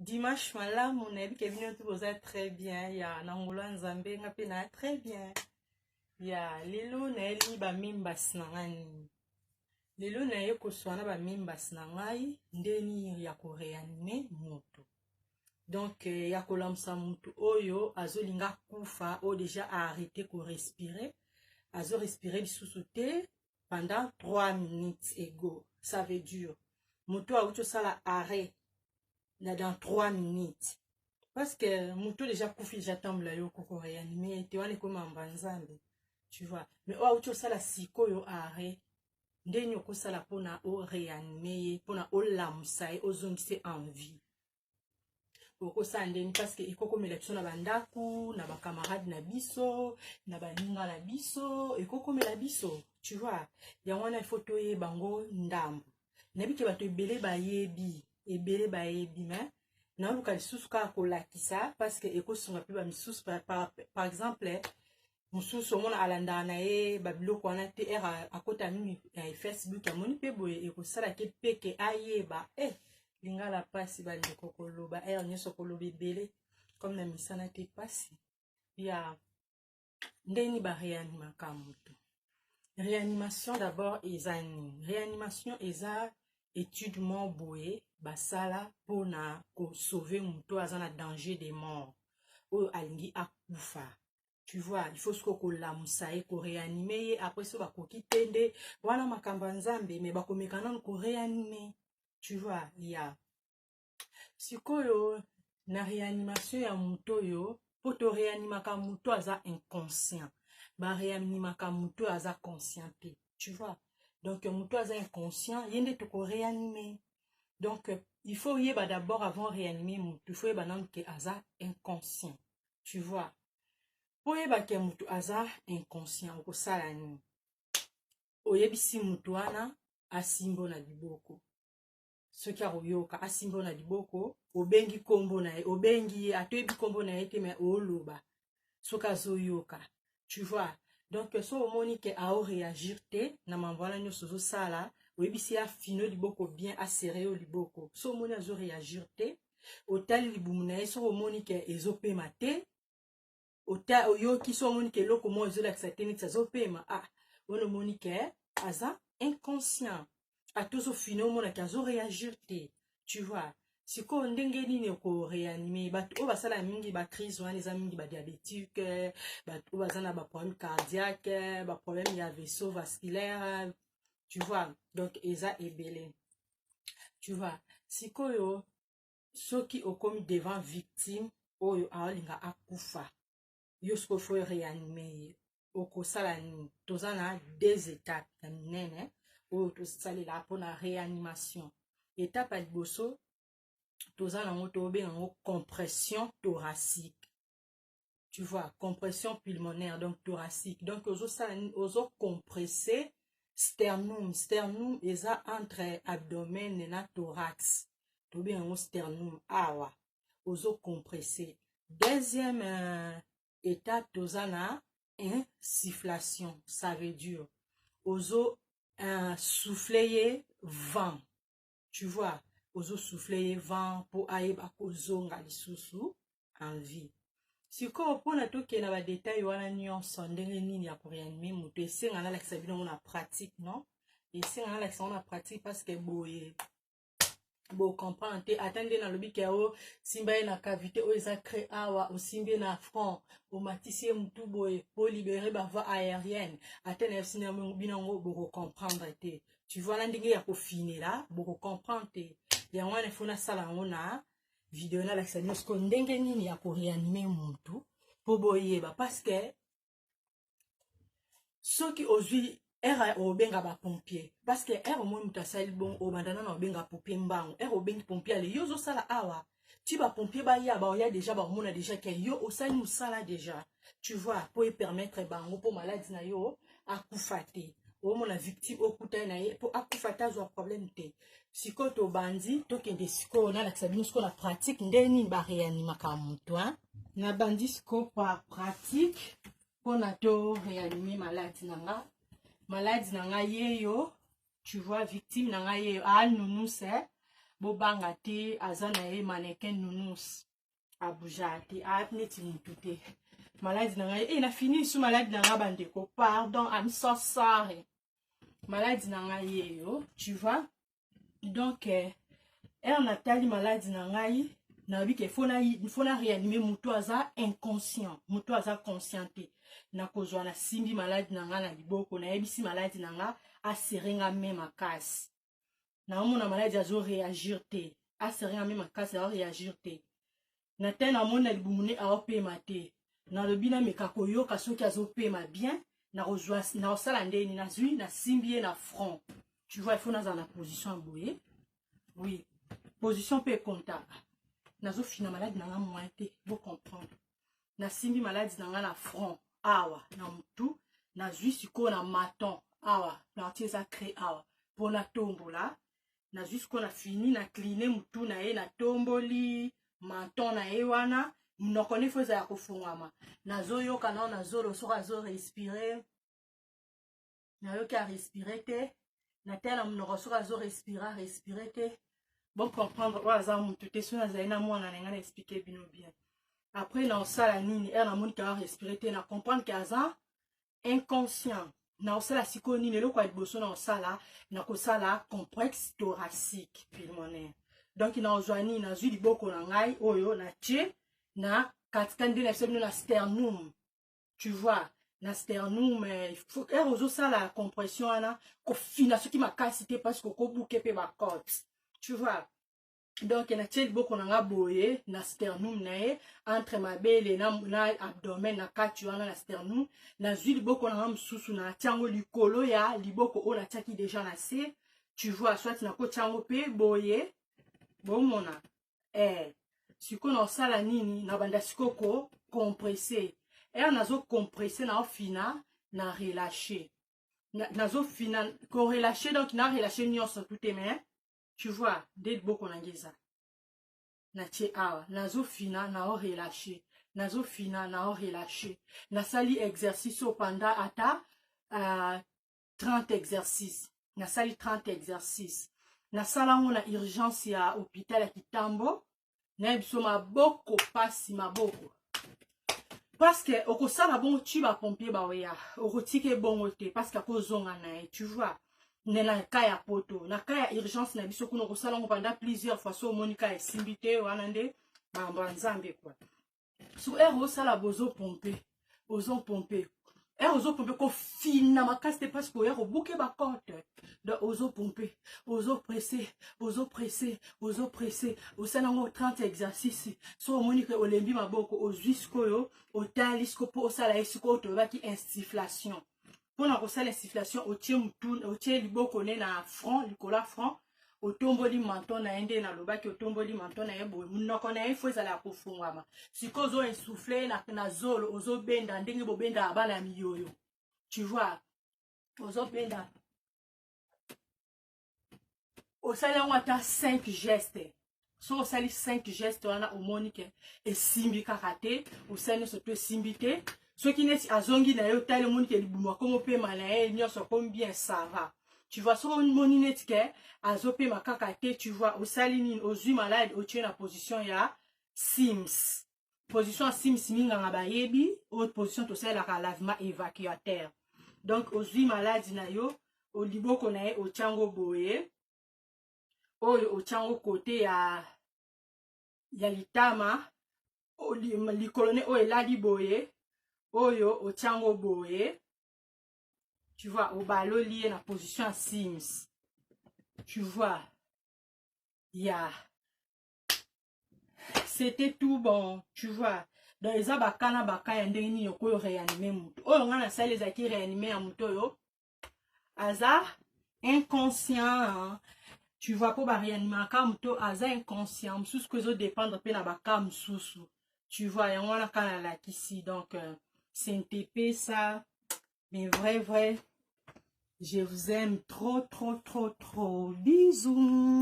Dimanche malam, mon avis qui est venu tout très bien. Il y a Nangola Nzambe, ngapena très bien. Il y a Lelo Nelly ba mimbas nangani. Lelo na ye koswana ba mimbas nangai ndeni ya ko réanimer moto. Donc ya kolamsa moto oyo azolinga kufa o déjà a arrêté ko respirer. Azo respirer lisusu te pendant 3 minutes ego. Ça veut dire moto a uto sala arrêt dans 3 minutes. Parce que moto déjà koufi j'attends la yo koko réanimé te wane koma mbanzambe. Tu vois. Mais o auto sala siko yo arrêt. Ndeni oko sala pona o réanimé pona o lamsa e o zongise en vie. Oko sandeni parce que ikoko melapso na bandaku, na ba camarade na biso, na ba ninga na biso, ikoko mela biso. Tu vois. Ya wana photo ye bango ndambo. Nabi ke bato ebele ba yebi, mais na luka lisusu ka kolakisa parce que ekosunga pe ba misusu par exemple mususu omona alanda na ye babiloko wana te era akota mingi ya Facebook amoni pe boye ekosala ke peke ayeba lingala pasi bandeko koloba era nyonso koloba ebele comme na misana te pasi ya ndeni ba réanimaka moto. Réanimation d'abord eza nini? Réanimation eza étude boye basala pona ko sauver muto azana danger de mort o alingi akufa. Tu vois, il faut ce ko lamusa e ko réanimer après ça ba ko kitende wana makamba nzambe me ba ko mekana ko réanimer. Tu vois, ya sikoyo na réanimation ya muto yo poto réanimaka muto aza inconscient ba réanimaka muto aza conscient te. Tu vois. Donc, muto aza inconscient, yende to ko réanimer. Donc, il faut y d'abord avant réanimer muto, il faut y que aza inconscient. Tu vois. Pour y ke muto aza inconscient, ko sala ni. Oyebisi muto ana asimbo na liboko. Soki aroyoka asimbo na liboko, obengi kombo na ye, obengi atoyebi kombo na ye te me oloba. Soka zoyoka. Tu vois. Donc, so omoni ke a réagir te, na mambola nyo sozo sala, oyebisi a fino liboko bien, a serré liboko. So omoni a zo réagir te, otali libumu na ye, so omoni ke ezo pema te, oyoki so omoni ke loko mo ezo lakisa te neti azo pema, ono omoni ke aza inconscient. Atozo fino omona ke azo réagir te. Tu vois. Siko ndenge nini ko réanimer bato o basala mingi ba crise wana eza mingi ba diabétique bato o bazana ba problème cardiaque ba problème ya vaisseau vasculaire. Tu vois. Donc eza ebele. Tu vois. Siko yo soki okomi devant victime oyo aolinga akufa yo siko faut réanimer oko sala ni tozana 2 étapes ya minene oyo tosalela pona réanimation. Étape ya liboso toza nango tobenga ngo compression thoracique. Tu vois, compression pulmonaire, donc thoracique. Donc, ozo compresser sternum. Sternum eza entre abdomen et thorax. Tobenga ngo sternum awa. Ozo compresser. Deuxième étape, toza na insufflation. Ça veut dire ozo souffler vent. Tu vois. Ozo souffler vent pour aïba kozonga lisusu en vie. Siko pona toke na ba détail wana nyonso ndenge nini ya ko réanimer muto esenga na lakisa bino na pratique non esenga na lakisa na pratique parce que boye bo comprendre te attendez na lobi ke o simba na cavité o eza cré awa o simbe na front o matisi mutu boye pour libérer ba voie aérienne atene sina binango bo comprendre te. Tu vois la ndenge ya ko finira bo comprendre te. Ya wana fona sala ngona vidéo na lakisa bino sko ndenge nini ya ko réanimer mutu po boyeba parce que soki ozwi era obenga ba pompier parce que era mo mutu asali bon o bandana na obenga pompier mbango era obengi pompier ale yo zo sala awa ti ba pompier ba ya déjà ba mona déjà que yo osali musala déjà. Tu vois pour y permettre bango po maladie na yo akufa te o mona victime okuta na ye po akufa ta zo problème te. Siko to bandi tokende siko na lakisa bino siko na pratique ndeni ba réanimaka mutu na bandi siko par pratique pona to réanimer maladie nanga yeyo. Tu vois victime nanga yeyo nounous bobanga te aza na ye mannequin nounous abuja te neti mutu te maladi na ngai na fini su maladi na ngai bandeko pardon I'm so sorry maladi na ngai yeyo tu vois donc natali maladi na ngai na bi ke fona réanimer mutu aza inconscient mutu aza conscient te na kozwa na simbi maladi na ngai na liboko na yebisi maladi na ngai aserenga me makasi na omona maladi azo réagir te aserenga me makasi azo réagir te na te na mona libumune aopema te na lobi na meka koyoka soki azopema bien na osala ndeni nazwi na simbi ye na front tu vois il faut naza na position boye oui position pe comptable nazofina maladi na nga moyen te bo comprendre na simbi maladi na nga na front awa na mutu nazwi sikoyo na maton awa na tie eza cre awa mpo na tombola nazwi sikoyo na fini na cline mutu na ye na tomboli maton na ye wana munoko ne fo ezala kofungwama nazoyoka nao nazolo soki azorespire nayoki arespire te na te na munoko soki azorespire te bon comprendre oyo aza mutu te soki nazali na mwana na nga na explike bino bien après na osala nini na moni ke arespire te na comprendre ke aza inconscient na osala sikoyo nini eloko ya liboso na osala na kosala complexe thoracique pulmonaire donc na ozwa nini nazwi liboko na ngai oyo na tie na katika nde na biso bino na sternum tu vois na sternum ozosala compression wana kofina soki makasi te parce que kobuke pe bacote tu vois donc na tie liboko na nga boye na sternum na ye entre mabele na abdomen na kati wana na sternum nazwi liboko na nga mosusu na tiango likolo ya liboko oyo natiaki deja na se tu vois soit na kotiango pe boye bomona sikoyo na osala nini na banda sikoyo ko compresse nazo compresse na ofina na relâcher nazo fina ko relâcher donc na relâcher nyonso tout mais tu vois nde liboko na ngeza na tie awa nazo fina na o relâcher nazo fina na o relâcher nasali exercice au pendant ata 30 exercices nasali 30 exercices nasalango na urgence ya hôpital ya Kitambo na biso maboko pasi maboko parce que okosala bongo tu ba pompier ba oya okotike bongo te parce que akozonga na tu vois na ka ya poto na ka ya urgence na biso kuna okosala ngo pendant plusieurs fois so monika esimbite wana nde mambo nzambe quoi so osala bozo pomper ozo pomper ko fina makasi te parce que oya kobuke ba compte donc ozo pomper ozo presser osala ngo 30 exercices so monika olembi maboko ozwi sikoyo otali siko po osala esiko to baki insufflation pour na kosala insufflation otie liboko ne na front likola front otomboli menton na ende na lobaki otomboli menton na ye boye munoko na ye fo ezala kofungwama siko ozo insouffler na zolo ozo benda ndenge bobenda abana miyoyo tu vois ozo benda osali yango ata 5 gestes so osali 5 gestes wana omoni ke esimbi kaka te osali nyonso to esimbi te soki neti azongi na ye otali omoni ke libumu akomopema na ye nyonso akomi bien ça va tu vois so omoni neti ke azopema kaka te tu vois osali nini ozwi malade otie na position ya Sims position ya Sims minganga bayebi autre position tosalelaka lavement évacuateur donc ozwi maladi na yo oliboko na ye otiango boye oyo otiango kote ya litama likolo ne oyo elali boye oyo otiango boye tu vois obaloli ye na position ya Sims tu vois c'était tout bon tu vois donc eza bakana bakaya ndenge nini okoyo réanimer mutu oyo nga nasali ezalaki réanimer ya mutu oyo aza inconscient tu vois po baréanimaka mutu aza inconscient mosusu ko ezodépendre mpe na baka mosusu tu vois yango wana kana nalakisi donc CNTP ça mais vrai je vous aime trop bisous.